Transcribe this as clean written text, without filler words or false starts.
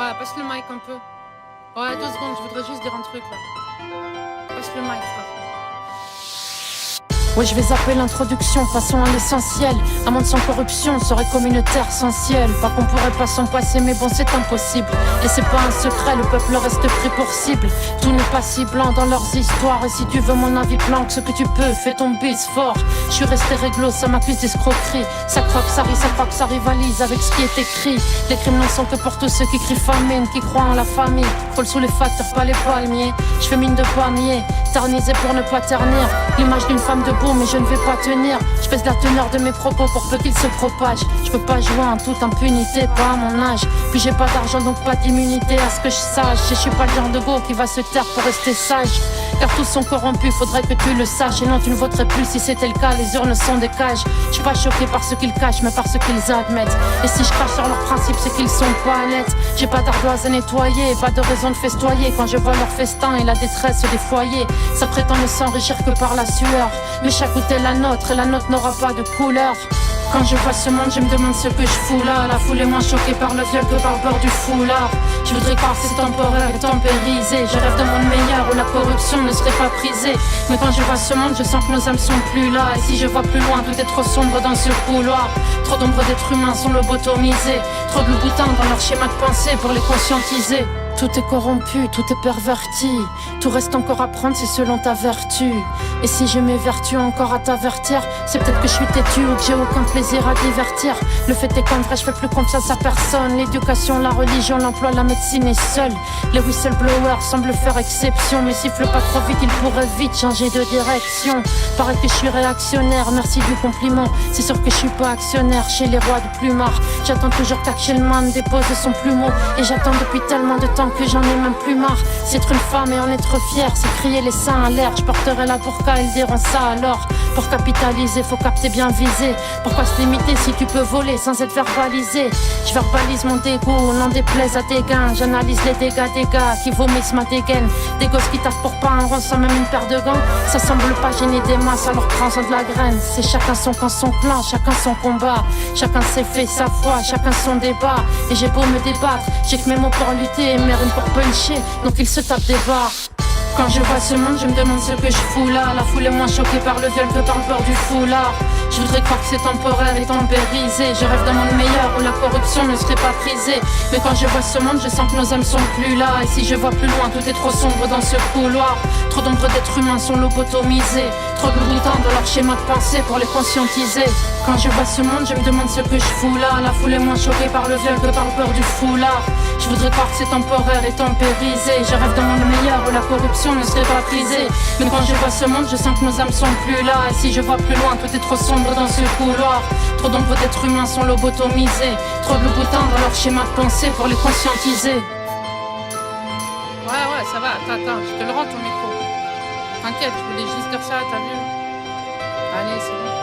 Ouais, passe le mic un peu. Ouais, 2 secondes, je voudrais juste dire un truc là. Passe le mic, frère. Ouais, je vais zapper l'introduction, passons à l'essentiel. Un monde sans corruption serait communautaire sans ciel. Pas qu'on pourrait pas s'en passer, mais bon, c'est impossible. Et c'est pas un secret, le peuple reste pris pour cible. Tout n'est pas si blanc dans leurs histoires. Et si tu veux mon avis planque ce que tu peux, fais ton bis fort. Je suis resté réglo, ça m'accuse d'escroquerie. Ça croque, ça rit, ça croque, ça rivalise avec ce qui est écrit. Les crimes n'en sont que pour tous ceux qui crient famine, qui croient en la famille. Frôle sous les facteurs, pas les palmiers. Je fais mine de pas nier, ternisé pour ne pas ternir. L'image d'une femme debout, mais je ne vais pas tenir. Je pèse la teneur de mes propos pour peu qu'ils se propagent. Je peux pas jouer en toute impunité, pas à mon âge. Puis j'ai pas d'argent donc pas d'immunité à ce que je sache. Je suis pas le genre de go qui va se taire pour rester sage. Car tous sont corrompus, faudrait que tu le saches. Et non, tu ne voterais plus si c'était le cas, les urnes sont des cages. Je suis pas choqué par ce qu'ils cachent, mais par ce qu'ils admettent. Et si je crache sur leurs principes, c'est qu'ils sont pas nets. J'ai pas d'ardoise à nettoyer, pas de raison de festoyer. Quand je vois leur festin et la détresse des foyers, ça prétend ne s'enrichir que par la sueur. Mais chaque goutte est la nôtre et la nôtre n'aura pas de couleur. Quand je vois ce monde, je me demande ce que je fous là. La foule est moins choquée par le viol que par le bord du foulard. Je voudrais croire que c'est temporaire et tempérisé. Je rêve d'un monde meilleur où la corruption ne serait pas prisée. Mais quand je vois ce monde, je sens que nos âmes sont plus là. Et si je vois plus loin, tout est trop sombre dans ce couloir. Trop d'ombres d'êtres humains sont lobotomisés. Trop de loups-boutins dans leur schéma de pensée pour les conscientiser. Tout est corrompu, tout est perverti. Tout reste encore à prendre, c'est selon ta vertu. Et si je m'évertue encore à t'avertir, c'est peut-être que je suis têtu ou que j'ai aucun plaisir à divertir. Le fait est qu'en vrai je fais plus confiance à personne. L'éducation, la religion, l'emploi, la médecine est seule. Les whistleblowers semblent faire exception, mais siffle pas trop vite, ils pourraient vite changer de direction. Paraît que je suis réactionnaire, merci du compliment. C'est sûr que je suis pas actionnaire chez les rois du plumard. J'attends toujours qu'Achelman dépose son plumeau. Et j'attends depuis tellement de temps que j'en ai même plus marre. C'est être une femme et en être fière, c'est crier les seins à l'air. Je porterai la burqa, ils diront ça alors. Pour capitaliser, faut capter bien viser. Pourquoi se limiter si tu peux voler sans être verbalisé? Je verbalise mon dégoût, n'en déplaise à tes gains. J'analyse les dégâts des gars qui vomissent ma dégaine. Des gosses qui taffent pour pas un rond sans même une paire de gants. Ça semble pas gêner des masses, alors prends-en de la graine. C'est chacun son camp, son clan, chacun son combat. Chacun ses faits, sa foi, chacun son débat. Et j'ai beau me débattre, j'ai que mes mots pour lutter et mes rimes pour puncher, donc ils se tapent des barres. Quand je vois ce monde, je me demande ce que je fous là. La foule est moins choquée par le viol que par le port du foulard. Je voudrais croire que c'est temporaire et tempérisé. Je rêve d'un monde meilleur où la corruption ne serait pas prisée. Mais quand je vois ce monde, je sens que nos âmes sont plus là. Et si je vois plus loin, tout est trop sombre dans ce couloir. Trop d'ombres d'êtres humains sont lobotomisés. Trop de boutins dans leur schéma de pensée pour les conscientiser. Quand je vois ce monde, je me demande ce que je fous là. La foule est moins choquée par le viol que par le port du foulard. Je voudrais croire que c'est temporaire et tempérisé. Je rêve d'un monde meilleur où la corruption ne serait pas prisée. Mais quand je vois ce monde, je sens que nos âmes sont plus là. Et si je vois plus loin, tout est trop sombre dans ce couloir. Trop d'ombres d'êtres humains sont lobotomisés. Trop de loups-boutins dans leur schéma de pensée pour les conscientiser. Ouais, ça va, attends, je te le rends ton micro. T'inquiète, je voulais juste dire ça, t'as vu? Allez, c'est bon.